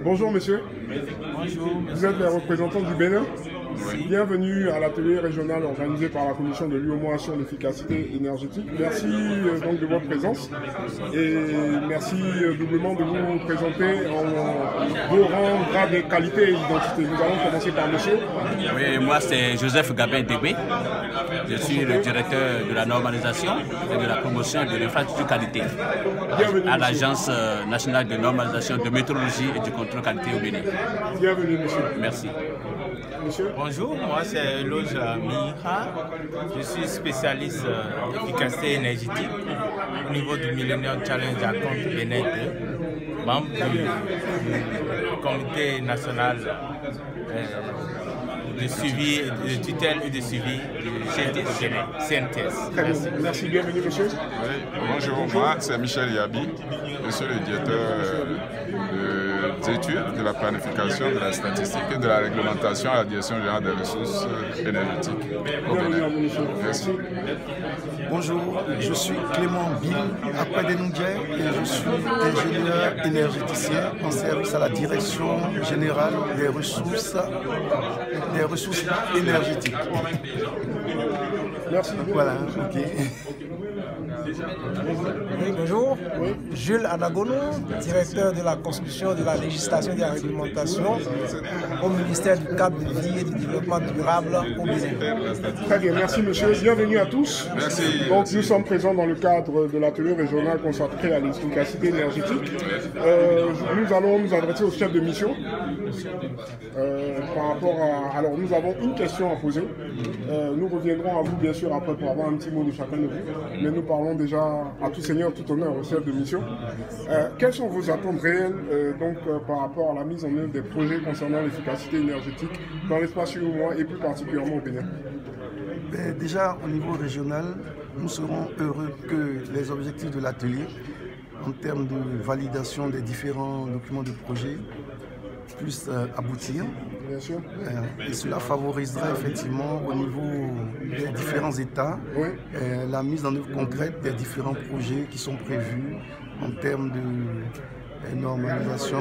Bonjour monsieur. Bonjour. Vous êtes les représentants du Bénin. Oui. Bienvenue à l'atelier régional organisé par la Commission de l'UEMOA sur l'efficacité énergétique. Merci donc de votre présence et merci doublement de vous présenter en vos rangs, grades et qualités et identité. Nous allons commencer par monsieur. Oui, moi c'est Joseph Gabin Débé. Je suis le directeur de la normalisation et de la promotion de l'infrastructure qualité à l'Agence nationale de normalisation de métrologie et du contrôle qualité au Bénin. Bienvenue monsieur. Merci. Monsieur. Bonjour, moi c'est Loge Miha. Je suis spécialiste efficacité énergétique au niveau du Millennium Challenge à compte Bénin 2, membre du comité national de suivi, de tutelle et de suivi du CNTS. Très bien. Merci, bienvenue monsieur. Oui, bonjour, moi c'est Michel Yabi, je suis le directeur des études, de la planification, de la statistique et de la réglementation à la Direction générale des ressources énergétiques au Bénin. Merci. Bonjour, je suis Clément Bill Akwadenundje et je suis ingénieur énergéticien en service à la Direction générale des ressources énergétiques. Merci. Voilà, ok. Oui, bonjour. Oui. Jules Anagono, directeur de la construction, de la législation et de la réglementation au ministère du cadre de vie et du développement durable au Bénin. Très bien, merci monsieur. Bienvenue à tous. Merci. Donc nous sommes présents dans le cadre de l'atelier régional consacré à l'efficacité énergétique. Nous allons nous adresser au chef de mission par rapport à... Alors nous avons une question à poser. Nous reviendrons à vous bien sûr après pour avoir un petit mot de chacun de vous. Mais nous parlons déjà à tout seigneur, tout honneur au chef de mission. Quelles sont vos attentes réelles par rapport à la mise en œuvre des projets concernant l'efficacité énergétique dans l'espace UEMOA et plus particulièrement au Bénin? Déjà au niveau régional, nous serons heureux que les objectifs de l'atelier en termes de validation des différents documents de projet puissent aboutir. Bien sûr. Et cela favorisera effectivement au niveau des différents États la mise en œuvre concrète des différents projets qui sont prévus en termes de normalisation,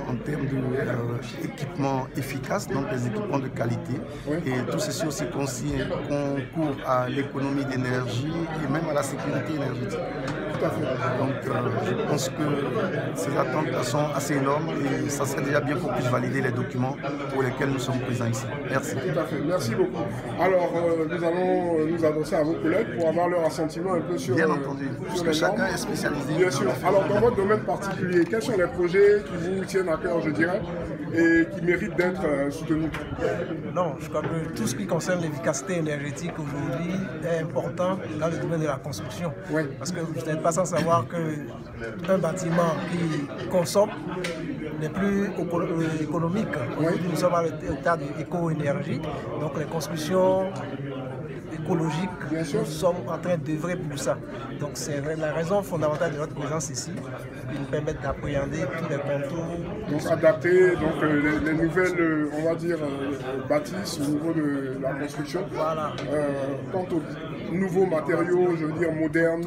en termes d'équipements efficaces, donc des équipements de qualité. Et tout ceci aussi concourt à l'économie d'énergie et même à la sécurité énergétique. Tout à fait. Donc je pense que ces attentes sont assez énormes et ça serait déjà bien qu'on puisse valider les documents pour lesquels nous sommes présents ici. Merci. Tout à fait. Merci beaucoup. Alors nous allons nous adresser à vos collègues pour avoir leur assentiment un peu sur... Bien entendu, puisque chacun est spécialisé. Bien sûr. Alors dans votre domaine particulier, quels sont les projets qui vous tiennent à cœur, je dirais, et qui méritent d'être soutenus? Non, je crois que tout ce qui concerne l'efficacité énergétique aujourd'hui est important dans le domaine de la construction. Oui. Parce que vous n'êtes pas sans savoir qu'un bâtiment qui consomme n'est plus économique. Aujourd'hui, nous sommes à l'état d'éco-énergie, donc les constructions écologiques, nous sommes en train d'œuvrer pour ça. Donc c'est la raison fondamentale de notre présence ici, qui nous permet d'appréhender tous les contours. Donc adapter les nouvelles, on va dire, bâtisses au niveau de la construction. Voilà. Quant aux nouveaux matériaux, je veux dire, modernes,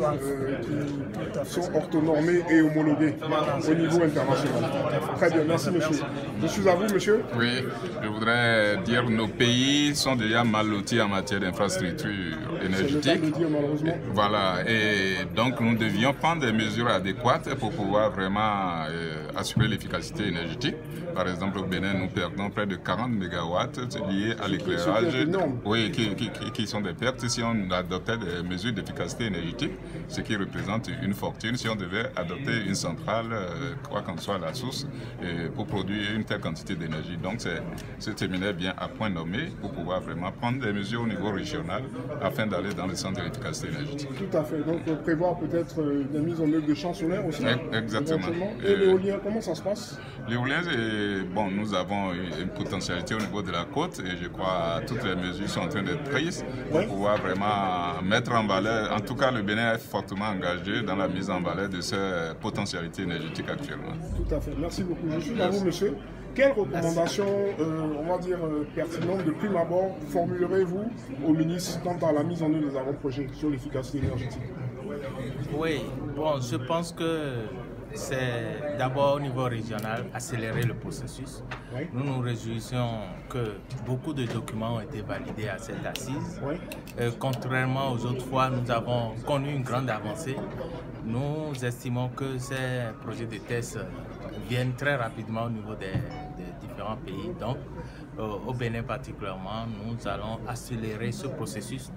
qui sont orthonormés et homologués au niveau international. Très bien, merci monsieur. Je suis à vous monsieur. Oui, je voudrais dire que nos pays sont déjà mal lotis en matière d'infrastructures énergétiques. C'est le cas de dire, malheureusement. Voilà, et donc nous devions prendre des mesures adéquates pour pouvoir vraiment assurer l'efficacité énergétique. Par exemple, au Bénin, nous perdons près de 40 mégawatts liés à l'éclairage. Oui, qui sont des pertes si on adoptait des mesures d'efficacité énergétique, ce qui représente une fortune si on devait adopter une centrale, quoi qu'en soit la source, pour produire une telle quantité d'énergie. Donc, c'est terminé bien à point nommé pour pouvoir vraiment prendre des mesures au niveau régional afin d'aller dans le centre de l'efficacité énergétique. Tout à fait. Donc, prévoir peut-être la mise en œuvre de champs solaires aussi. Exactement. Et l'éolien, comment ça se passe? L'éolien, bon, nous avons une potentialité au niveau de la côte et je crois que toutes les mesures sont en train d'être prises pour pouvoir vraiment mettre en valeur. En tout cas, le Bénin est fortement engagé dans la mise en valeur de ces potentialités énergétiques actuellement. Tout à fait. Merci beaucoup. Je suis à vous, monsieur. Quelles recommandations, on va dire, pertinentes de prime abord formulerez-vous au ministre quant à la mise en œuvre des avant-projets sur l'efficacité énergétique? Oui, bon, je pense que c'est d'abord au niveau régional, accélérer le processus. Oui. Nous nous réjouissons que beaucoup de documents ont été validés à cette assise. Oui. Contrairement aux autres fois, nous avons connu une grande avancée. Nous estimons que ces projets de tests viennent très rapidement au niveau des différents pays. Donc, au Bénin particulièrement, nous allons accélérer ce processus.